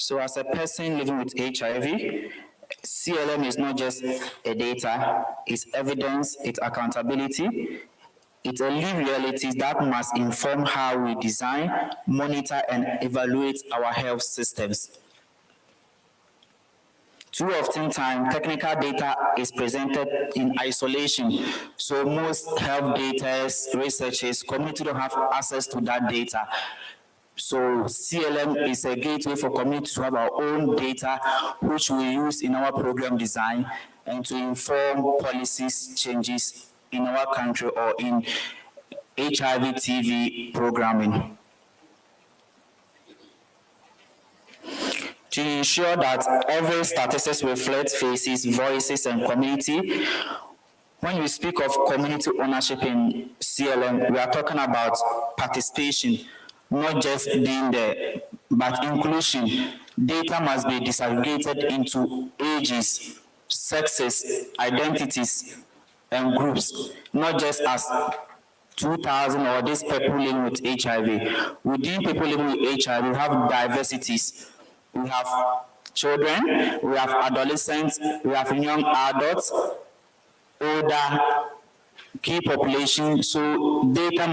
So as a person living with HIV, CLM is not just a data, it's evidence, it's accountability, it's a lived reality that must inform how we design, monitor, and evaluate our health systems. Too often time, technical data is presented in isolation. So most health data, researchers, community don't have access to that data. So CLM is a gateway for community to have our own data, which we use in our program design and to inform policies changes in our country or in HIV TV programming. To ensure that every statistics reflects faces, voices, and community. When we speak of community ownership in CLM, we are talking about participation, not just being there, but inclusion. Data must be disaggregated into ages, sexes, identities, and groups, not just as 2,000 or these people living with HIV. Within people living with HIV, we have diversities. We have children, we have adolescents, we have young adults, older, key population. So data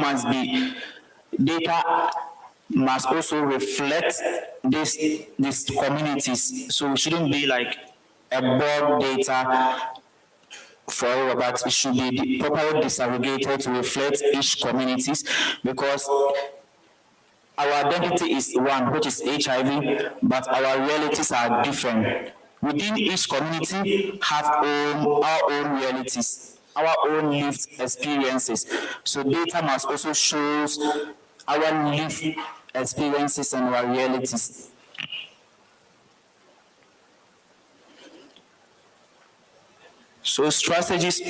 must also reflect these communities. So it shouldn't be like a broad data forever, but it should be properly disaggregated to reflect each communities, because our identity is one, which is HIV, but our realities are different. Within each community have our own realities, our own lived experiences. So data must also show our lived experiences and our realities. So strategies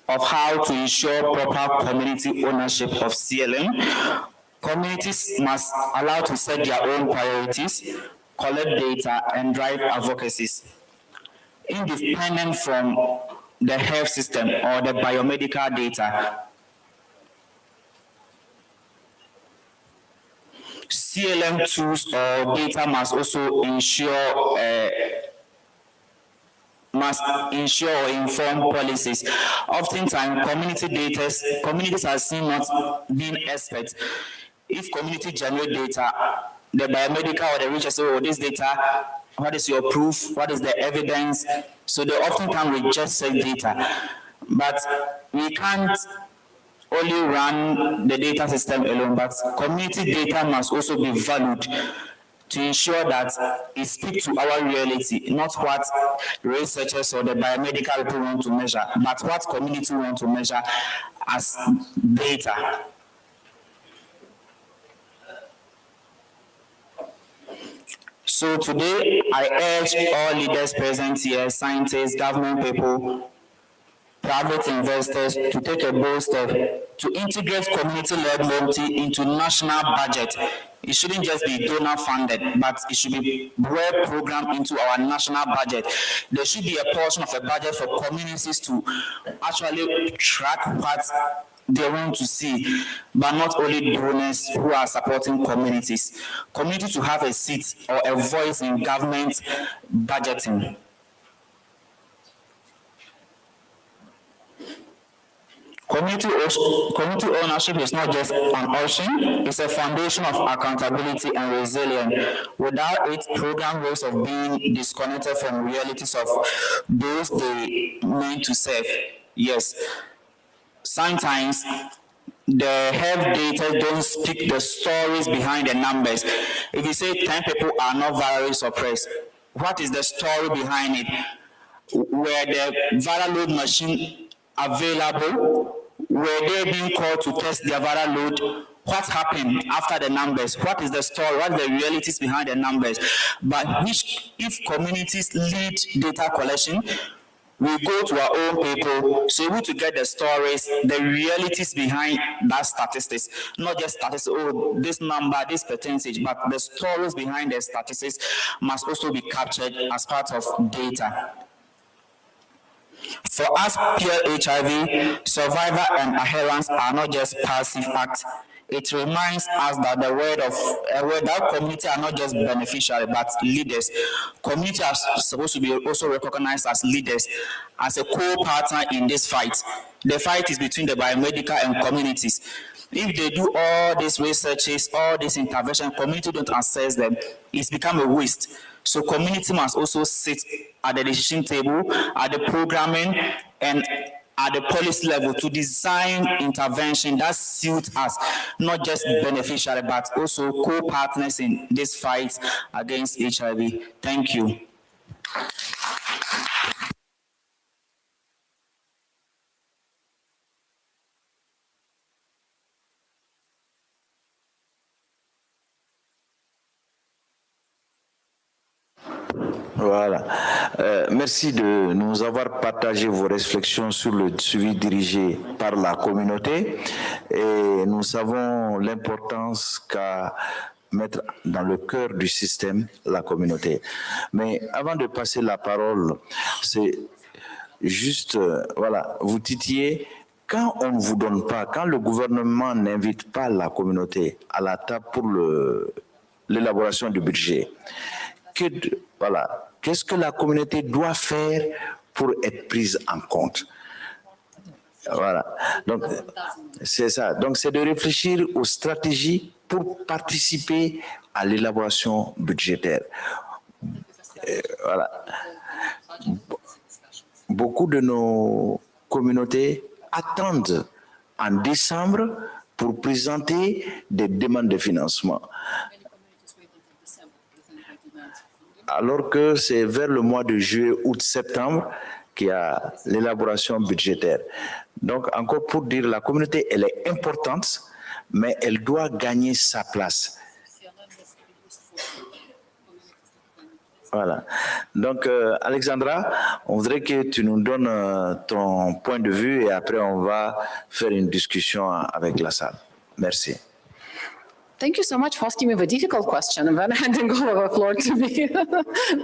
of how to ensure proper community ownership of CLM. Communities must allow to set their own priorities, collect data, and drive advocacies. Independent from the health system or the biomedical data. CLM tools or data must also ensure or inform policies. Oftentimes, communities are seen not being experts. If community generate data, the biomedical or the researcher say, oh, this data, what is your proof? What is the evidence? So they oftentimes reject such data. But we can't only run the data system alone, but community data must also be valued to ensure that it speaks to our reality, not what researchers or the biomedical people want to measure, but what community want to measure as data. So today, I urge all leaders present here, scientists, government people, private investors, to take a bold step to integrate community-led mobility into national budget. It shouldn't just be donor funded, but it should be well programmed into our national budget. There should be a portion of a budget for communities to actually track what they want to see, but not only donors who are supporting communities. Communities to have a seat or a voice in government budgeting. Community ownership is not just an option, it's a foundation of accountability and resilience. Without it, program ways of being disconnected from realities of those they meant to serve. Yes, sometimes the health data don't speak the stories behind the numbers. If you say 10 people are not virally suppressed, what is the story behind it? Were the viral load machine available? Were they being called to test their viral load? What happened after the numbers? What is the story? What are the realities behind the numbers? But if communities lead data collection, we go to our own people, so able to get the stories, the realities behind that statistics, not just statistics, oh, this number, this percentage, but the stories behind the statistics must also be captured as part of data. For us, pure HIV, survival and adherence are not just passive acts. it reminds us that the word that community are not just beneficiaries but leaders. Community are supposed to be also recognized as leaders, as a co-partner in this fight. The fight is between the biomedical and communities. If they do all these researches, all these interventions, community don't assess them, it's become a waste. So community must also sit at the decision table, at the programming, and at the policy level to design intervention that suits us, not just beneficiary, but also co-partners in this fight against HIV. Thank you. Voilà. Merci de nous avoir partagé vos réflexions sur le suivi dirigé par la communauté. Et nous savons l'importance qu'a mettre dans le cœur du système la communauté. Mais avant de passer la parole, c'est juste, voilà, vous titillez, quand on ne vous donne pas, quand le gouvernement n'invite pas la communauté à la table pour l'élaboration du budget, voilà, qu'est-ce que la communauté doit faire pour être prise en compte? Voilà, donc c'est ça. Donc c'est de réfléchir aux stratégies pour participer à l'élaboration budgétaire. Voilà. Beaucoup de nos communautés attendent en décembre pour présenter des demandes de financement. Alors que c'est vers le mois de juillet, août, septembre qu'il y a l'élaboration budgétaire. Donc, encore pour dire, la communauté, elle est importante, mais elle doit gagner sa place. Voilà. Donc, Alexandra, on voudrait que tu nous donnes ton point de vue et après, on va faire une discussion avec la salle. Merci. Thank you so much for asking me the difficult question and then handing over the floor to me.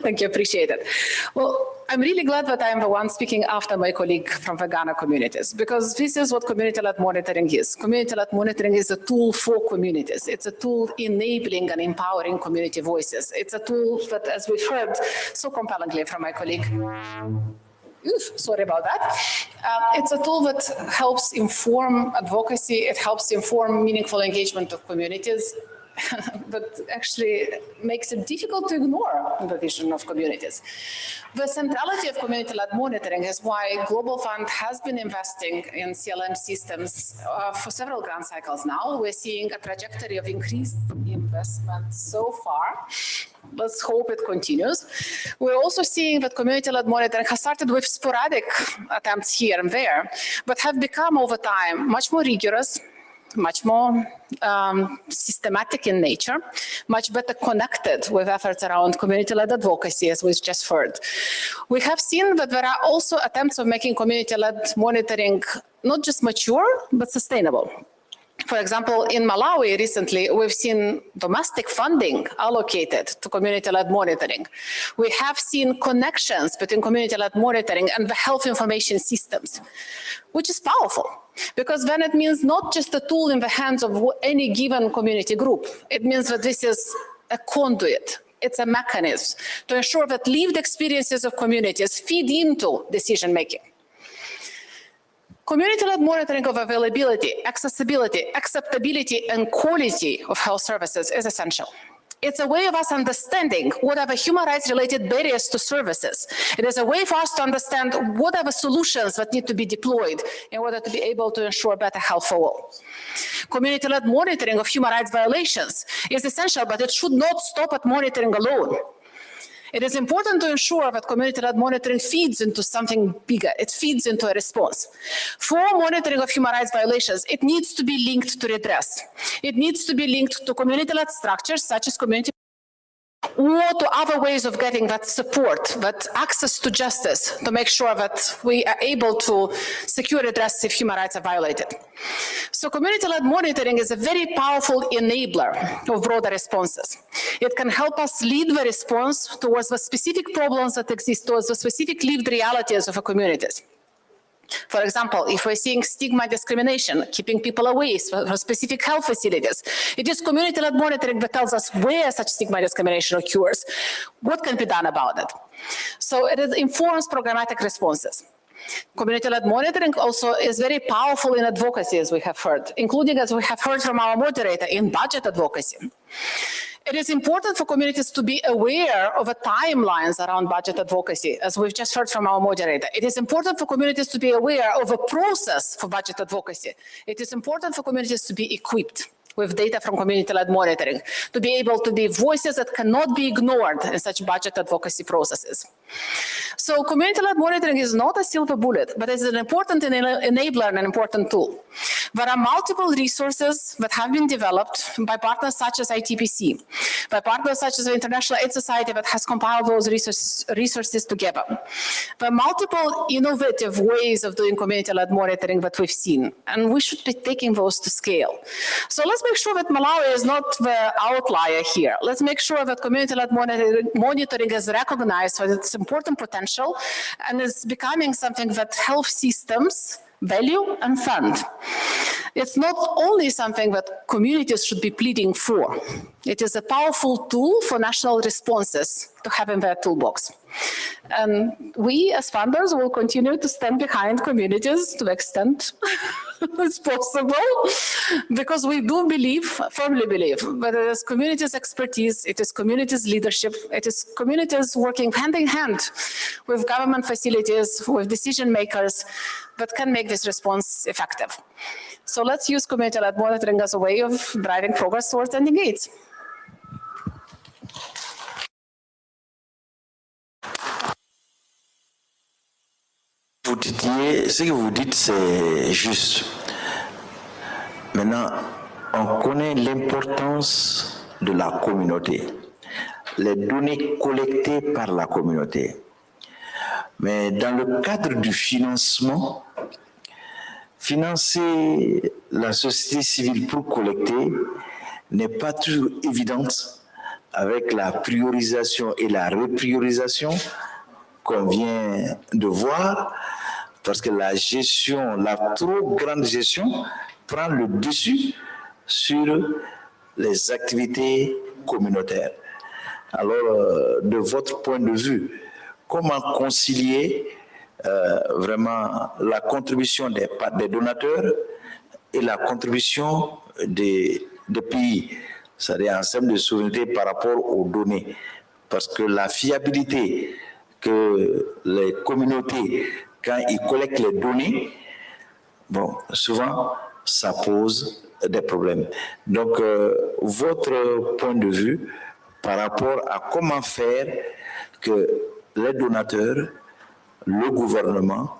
Thank you, appreciate it. Well, I'm really glad that I'm the one speaking after my colleague from the Ghana communities, because this is what community-led monitoring is. Community-led monitoring is a tool for communities. It's a tool enabling and empowering community voices. It's a tool that, as we've heard so compellingly from my colleague, sorry about that. It's a tool that helps inform advocacy. It helps inform meaningful engagement of communities, but actually makes it difficult to ignore the vision of communities. The centrality of community-led monitoring is why Global Fund has been investing in CLM systems for several grant cycles now. We're seeing a trajectory of increased investment so far. Let's hope it continues. We're also seeing that community-led monitoring has started with sporadic attempts here and there, but have become over time much more rigorous, much more systematic in nature, much better connected with efforts around community-led advocacy, as we just heard. We have seen that there are also attempts of making community-led monitoring not just mature, but sustainable. For example, in Malawi recently, we've seen domestic funding allocated to community-led monitoring. We have seen connections between community-led monitoring and the health information systems, which is powerful, because then it means not just a tool in the hands of any given community group. It means that this is a conduit. It's a mechanism to ensure that lived experiences of communities feed into decision-making. Community-led monitoring of availability, accessibility, acceptability, and quality of health services is essential. It's a way of us understanding what are the human rights-related barriers to services. It is a way for us to understand what are the solutions that need to be deployed in order to be able to ensure better health for all. Community-led monitoring of human rights violations is essential, but it should not stop at monitoring alone. It is important to ensure that community-led monitoring feeds into something bigger. It feeds into a response. For monitoring of human rights violations, it needs to be linked to redress. It needs to be linked to community-led structures, such as community, or to other ways of getting that support, that access to justice, to make sure that we are able to secure redress if human rights are violated. So community-led monitoring is a very powerful enabler of broader responses. It can help us lead the response towards the specific problems that exist, towards the specific lived realities of our communities. For example, if we're seeing stigma discrimination, keeping people away from specific health facilities, it is community-led monitoring that tells us where such stigma discrimination occurs, what can be done about it. So it informs programmatic responses. Community-led monitoring also is very powerful in advocacy, as we have heard, including, as we have heard from our moderator, in budget advocacy. It is important for communities to be aware of the timelines around budget advocacy, as we've just heard from our moderator. It is important for communities to be aware of a process for budget advocacy. It is important for communities to be equipped with data from community-led monitoring, to be able to be voices that cannot be ignored in such budget advocacy processes. So community-led monitoring is not a silver bullet, but it's an important enabler and an important tool. There are multiple resources that have been developed by partners such as ITPC, by partners such as the International Aid Society that has compiled those resources together. There are multiple innovative ways of doing community-led monitoring that we've seen, and we should be taking those to scale. So let's make sure that Malawi is not the outlier here. Let's make sure that community-led monitoring is recognized for its important potential and is becoming something that health systems value and fund. It's not only something that communities should be pleading for. It is a powerful tool for national responses to have in their toolbox. And we as funders will continue to stand behind communities to the extent it's possible, because we do believe, firmly believe, that it is communities' expertise, it is communities' leadership, it is communities working hand in hand with government facilities, with decision makers that can make this response effective. So let's use community-led monitoring as a way of driving progress towards ending AIDS. Ce que vous dites, c'est juste. Maintenant, on connaît l'importance de la communauté, les données collectées par la communauté. Mais dans le cadre du financement, financer la société civile pour collecter n'est pas toujours évidente avec la priorisation et la repriorisation qu'on vient de voir, parce que la gestion, la trop grande gestion prend le dessus sur les activités communautaires. Alors, de votre point de vue, comment concilier vraiment la contribution des donateurs et la contribution des pays, c'est-à-dire en termes de souveraineté par rapport aux données, parce que la fiabilité que les communautés, quand ils collectent les données, bon, souvent, ça pose des problèmes. Donc, votre point de vue par rapport à comment faire que les donateurs, le gouvernement,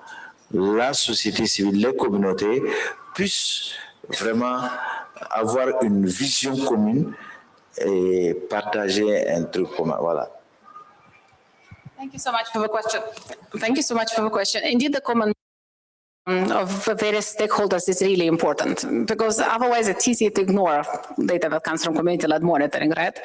la société civile, les communautés puissent vraiment avoir une vision commune et partager un truc commun. Voilà. Thank you so much for the question. Thank you so much for the question. Indeed, the common of various stakeholders is really important, because otherwise it's easy to ignore data that comes from community-led monitoring, right?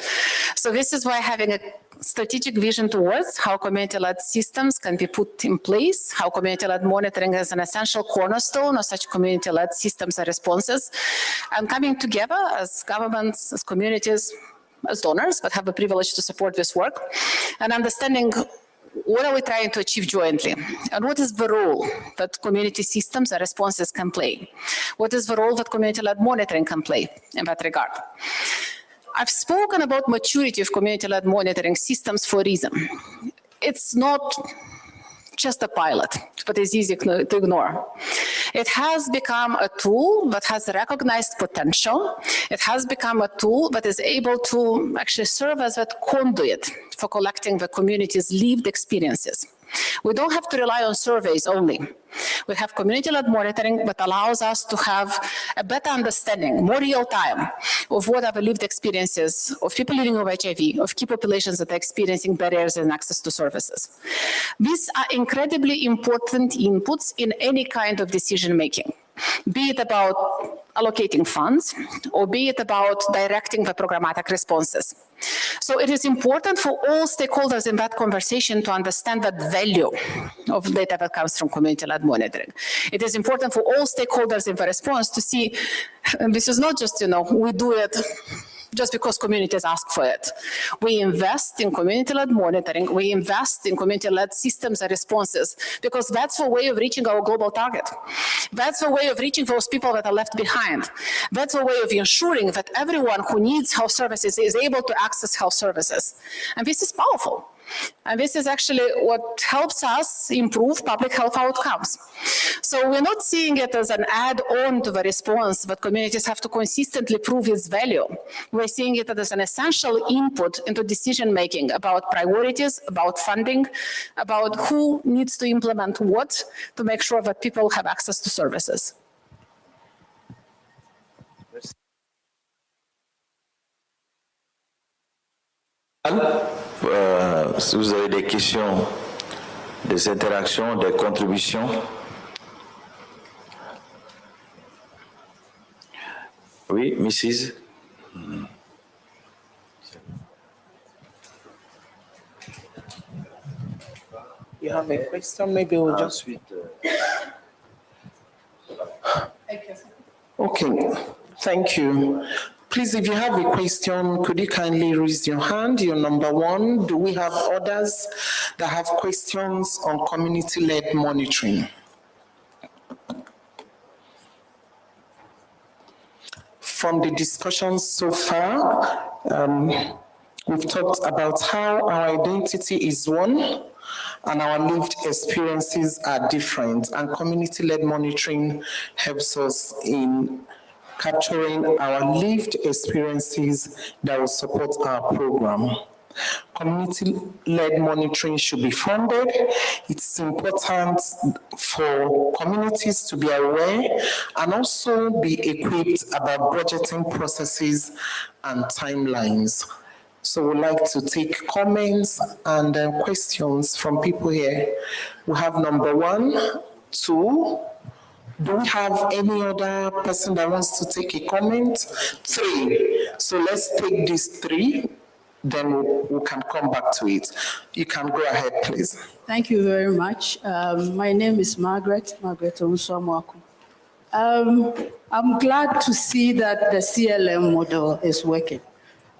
So this is why having a strategic vision towards how community-led systems can be put in place, how community-led monitoring is an essential cornerstone of such community-led systems and responses, and coming together as governments, as communities, as donors that have the privilege to support this work, and understanding what are we trying to achieve jointly, and what is the role that community systems and responses can play? What is the role that community-led monitoring can play in that regard? I've spoken about maturity of community-led monitoring systems for a reason. It's not just a pilot, but it's easy to ignore. It has become a tool that has recognized potential. It has become a tool that is able to actually serve as a conduit for collecting the community's lived experiences. We don't have to rely on surveys only. We have community-led monitoring that allows us to have a better understanding, more real time, of what are the lived experiences of people living with HIV, of key populations that are experiencing barriers in access to services. These are incredibly important inputs in any kind of decision making, be it about allocating funds, or be it about directing the programmatic responses. So it is important for all stakeholders in that conversation to understand the value of data that comes from community-led monitoring. It is important for all stakeholders in the response to see, and this is not just, we do it just because communities ask for it. We invest in community-led monitoring, we invest in community-led systems and responses, because that's the way of reaching our global target. That's the way of reaching those people that are left behind. That's the way of ensuring that everyone who needs health services is able to access health services. And this is powerful. And this is actually what helps us improve public health outcomes. So we're not seeing it as an add-on to the response that communities have to consistently prove its value. We're seeing it as an essential input into decision-making about priorities, about funding, about who needs to implement what to make sure that people have access to services. Si vous avez des questions, des interactions, des contributions. Oui, Mrs. You have a question? Maybe we'll just... Okay, thank you. Please, if you have a question, could you kindly raise your hand? You're number one. Do we have others that have questions on community-led monitoring? From the discussions so far, we've talked about how our identity is one and our lived experiences are different, and community-led monitoring helps us in capturing our lived experiences that will support our program. Community-led monitoring should be funded. It's important for communities to be aware and also be equipped about budgeting processes and timelines. So we'd like to take comments and questions from people here. We have number 1, 2. Do we have any other person that wants to take a comment? 3. So let's take these 3, then we can come back to it. You can go ahead, please. Thank you very much. My name is Margaret Onuswamwaku. I'm glad to see that the CLM model is working.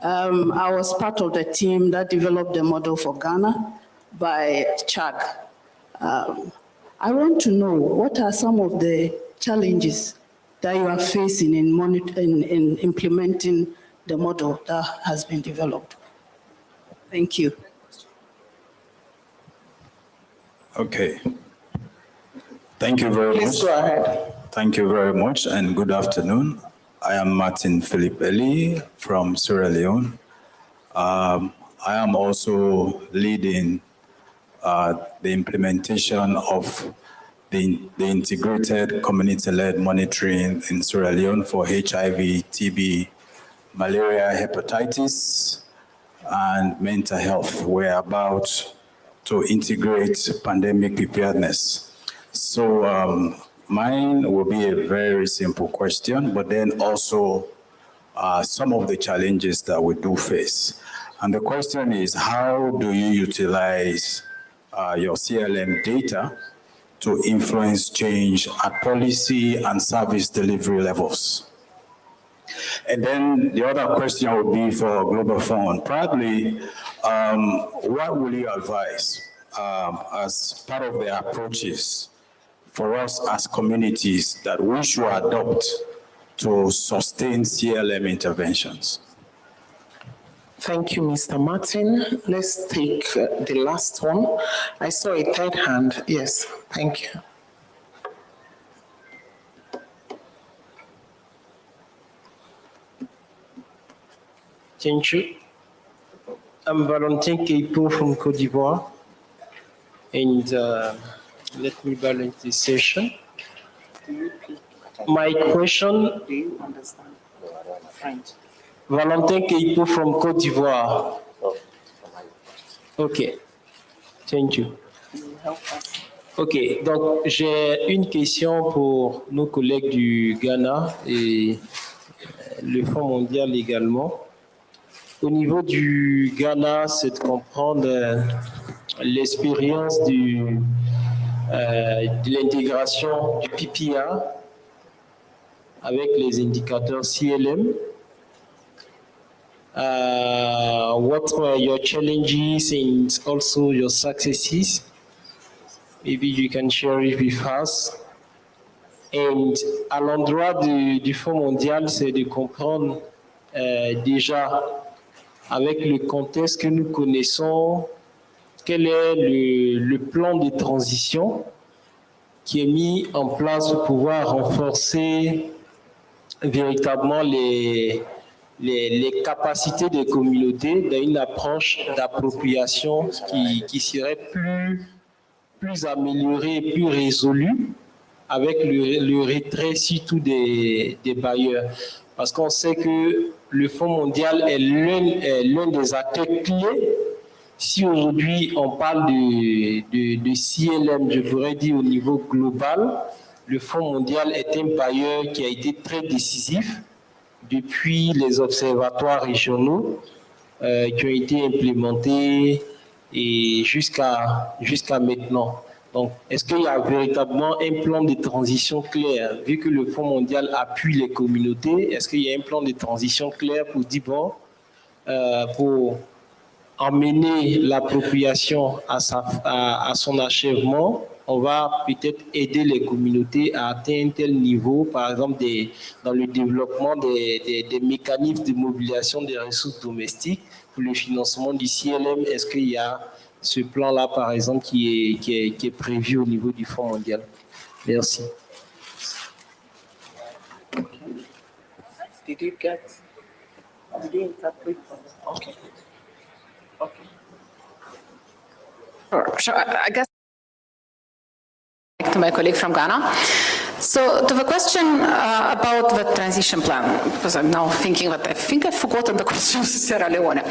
I was part of the team that developed the model for Ghana by CHAG. I want to know, what are some of the challenges that you are facing in implementing the model that has been developed? Thank you. Okay. Thank you very much. Please go ahead. Thank you very much, and good afternoon. I am Martin Philip Eli from Sierra Leone. I am also leading the implementation of the integrated community-led monitoring in Sierra Leone for HIV, TB, malaria, hepatitis, and mental health. We're about to integrate pandemic preparedness. So mine will be a very simple question, but then also some of the challenges that we do face. And the question is, how do you utilize your CLM data to influence change at policy and service delivery levels? And then the other question would be for Global Fund. Probably, what will you advise as part of the approaches for us as communities that we should adopt to sustain CLM interventions? Thank you, Mr. Martin. Let's take the last one. I saw a third hand. Yes, thank you. Thank you. I'm Valentin Keipo from Côte d'Ivoire. And let me balance this session. My question. Do you understand French? Valentin Keipo from Côte d'Ivoire. Okay. Thank you. Can you help us? Ok, donc j'ai une question pour nos collègues du Ghana et le Fonds mondial également. Au niveau du Ghana, c'est de comprendre l'expérience de l'intégration du PPRR avec les indicateurs CLM. What were your challenges and also your successes? Maybe you can share it with us. Et à l'endroit du Fonds mondial, c'est de comprendre déjà, avec le contexte que nous connaissons, quel est le plan de transition qui est mis en place pour pouvoir renforcer véritablement les capacités des communautés dans une approche d'appropriation qui serait plus améliorée, plus résolue avec le retrait surtout des bailleurs. Parce qu'on sait que le Fonds mondial est l'un des acteurs clés. Si aujourd'hui on parle de CLM, je pourrais dire au niveau global, le Fonds mondial est un bailleur qui a été très décisif depuis les observatoires régionaux qui ont été implémentés et jusqu'à maintenant. Donc, est-ce qu'il y a véritablement un plan de transition clair? Vu que le Fonds mondial appuie les communautés, est-ce qu'il y a un plan de transition clair pour dire, bon, pour emmener l'appropriation à son achèvement, on va peut-être aider les communautés à atteindre un tel niveau, par exemple dans le développement des mécanismes de mobilisation des ressources domestiques pour le financement du CLM. Est-ce qu'il y a ce plan-là, par exemple, qui est prévu au niveau du Fonds mondial? Merci. Did you get? Okay. Sure. I guess to my colleague from Ghana. So to the question about the transition plan, because I'm now thinking that I think I've forgotten the question of Sierra Leone.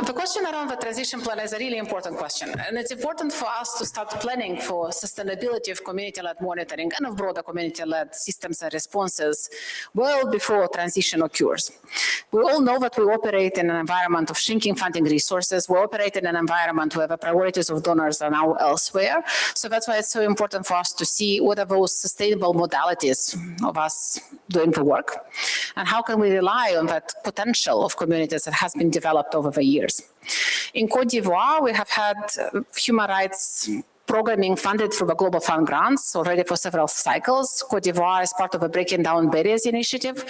The question around the transition plan is a really important question. And it's important for us to start planning for sustainability of community-led monitoring and of broader community-led systems and responses well before transition occurs. We all know that we operate in an environment of shrinking funding resources. We operate in an environment where the priorities of donors are now elsewhere. So that's why it's so important for us to see what are those sustainable modalities of us doing the work, and how can we rely on that potential of communities that has been developed over the years. In Côte d'Ivoire, we have had human rights programming funded through the Global Fund grants already for several cycles. Côte d'Ivoire is part of a Breaking Down Barriers initiative,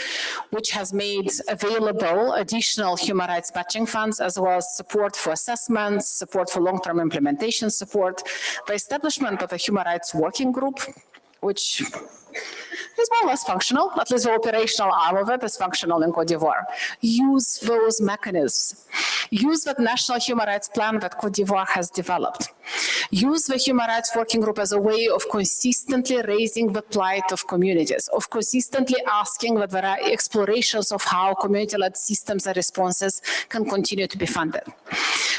which has made available additional human rights matching funds, as well as support for assessments, support for long-term implementation support, the establishment of a human rights working group, which is more or less functional, at least the operational arm of it is functional in Côte d'Ivoire. Use those mechanisms. Use that national human rights plan that Côte d'Ivoire has developed. Use the human rights working group as a way of consistently raising the plight of communities, of consistently asking that there are explorations of how community-led systems and responses can continue to be funded.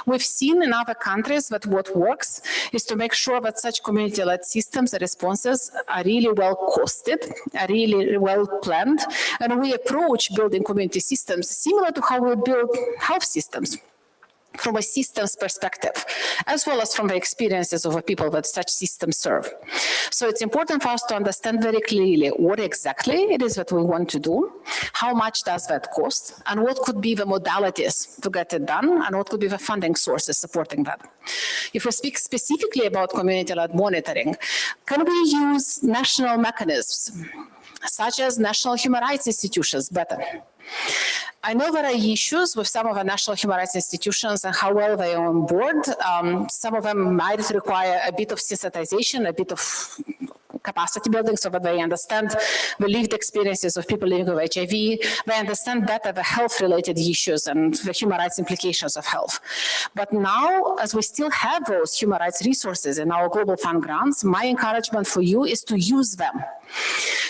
We've seen in other countries that what works is to make sure that such community-led systems and responses are really well costed, are really well planned, and we approach building community systems similar to how we build health systems, from a systems perspective, as well as from the experiences of the people that such systems serve. So it's important for us to understand very clearly what exactly it is that we want to do, how much does that cost, and what could be the modalities to get it done, and what could be the funding sources supporting that. If we speak specifically about community-led monitoring, can we use national mechanisms, such as national human rights institutions, better? I know there are issues with some of the national human rights institutions and how well they are on board. Some of them might require a bit of sensitization, a bit of capacity building so that they understand the lived experiences of people living with HIV. They understand better the health-related issues and the human rights implications of health. But now, as we still have those human rights resources in our Global Fund grants, my encouragement for you is to use them.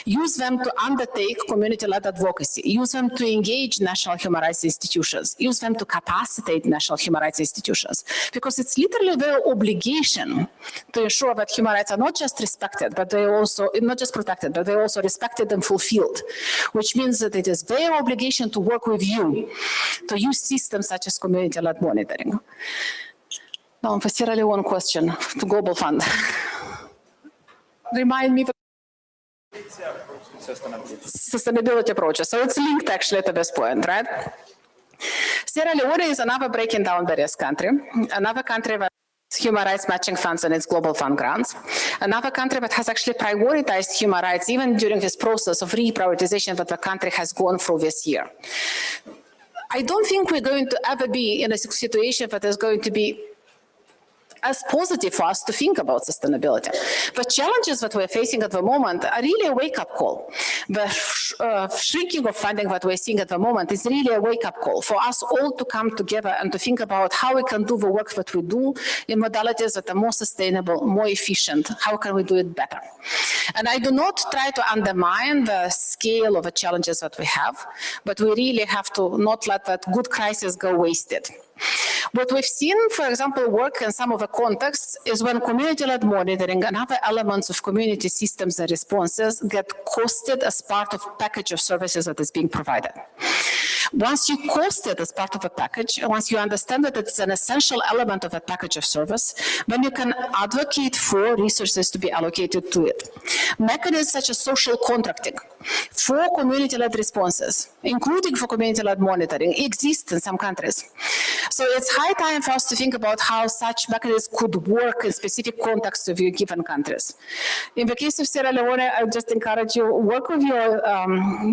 Use them to undertake community-led advocacy. Use them to engage national human rights institutions. Use them to capacitate national human rights institutions. Because it's literally their obligation to ensure that human rights are not just respected, but they also, not just protected, but they're also respected and fulfilled, which means that it is their obligation to work with you to use systems such as community-led monitoring. Now, for Sierra Leone question to Global Fund. Remind me. Sustainability approaches. So it's linked actually to this point, right? Sierra Leone is another breaking down barriers country, another country that has human rights matching funds in its global fund grants, another country that has actually prioritized human rights even during this process of reprioritization that the country has gone through this year. I don't think we're going to ever be in a situation that is going to be as positive for us to think about sustainability. The challenges that we're facing at the moment are really a wake-up call. The shrinking of funding that we're seeing at the moment is really a wake-up call for us all to come together and to think about how we can do the work that we do in modalities that are more sustainable, more efficient. How can we do it better? And I do not try to undermine the scale of the challenges that we have, but we really have to not let that good crisis go wasted. What we've seen, for example, work in some of the contexts is when community-led monitoring and other elements of community systems and responses get costed as part of package of services that is being provided. Once you cost it as part of a package, once you understand that it's an essential element of a package of service, then you can advocate for resources to be allocated to it. Mechanisms such as social contracting for community-led responses, including for community-led monitoring, exist in some countries. So it's high time for us to think about how such mechanisms could work in specific contexts of your given countries. In the case of Sierra Leone, I would just encourage you, work with your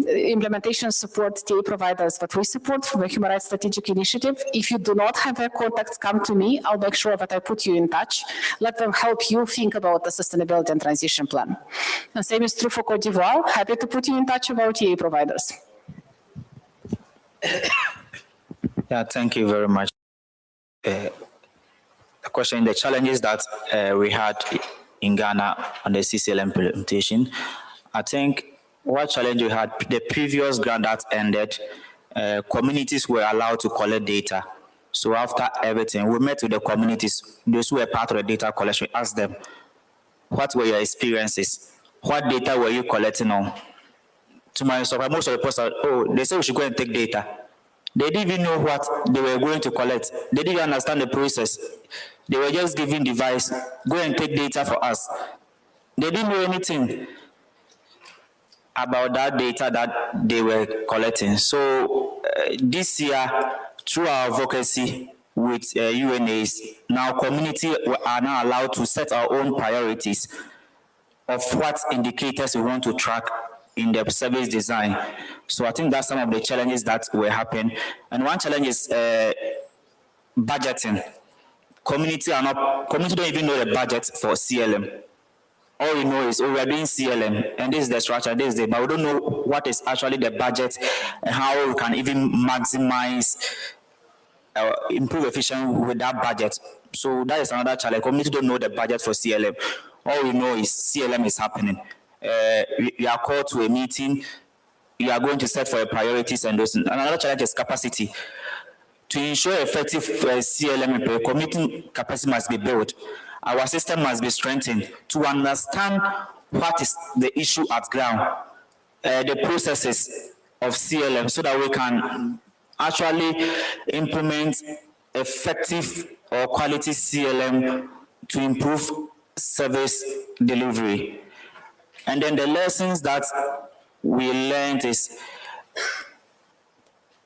implementation support TA providers that we support from the Human Rights Strategic Initiative. If you do not have their contacts, come to me. I'll make sure that I put you in touch. Let them help you think about the sustainability and transition plan. The same is true for Cote d'Ivoire. Happy to put you in touch with our TA providers. Yeah, thank you very much. The question, the challenges that we had in Ghana on the CCLM implementation, I think what challenge we had, the previous grant that ended, communities were allowed to collect data. So after everything, we met with the communities, those who were part of the data collection, we asked them, what were your experiences? What data were you collecting on? To my surprise, most of the posts are, oh, they said we should go and take data. They didn't even know what they were going to collect. They didn't understand the process. They were just giving device, go and take data for us. They didn't know anything about that data that they were collecting. So this year, through our advocacy with UNAs, now community are now allowed to set our own priorities of what indicators we want to track in the service design. So I think that's some of the challenges that were happening. And one challenge is budgeting. Community don't even know the budget for CLM. All we know is, oh, we are doing CLM, and this is the structure, this is the, but we don't know what is actually the budget and how we can even maximize, improve efficiency with that budget. So that is another challenge. Community don't know the budget for CLM. All we know is CLM is happening. We are called to a meeting. You are going to set for your priorities and those. Another challenge is capacity. To ensure effective CLM, community capacity must be built. Our system must be strengthened to understand what is the issue at ground, the processes of CLM, so that we can actually implement effective or quality CLM to improve service delivery. And then the lessons that we learned is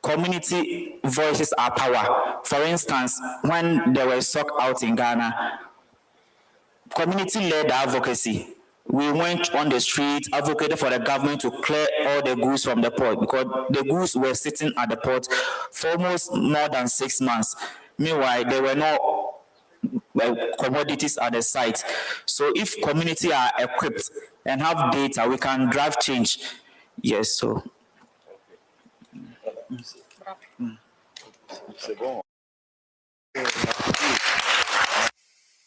community voices are power. For instance, when there was SOC out in Ghana, community-led advocacy. We went on the street, advocated for the government to clear all the goods from the port, because the goods were sitting at the port for almost more than 6 months. Meanwhile, there were no commodities at the site. So if community are equipped and have data, we can drive change. Yes, so.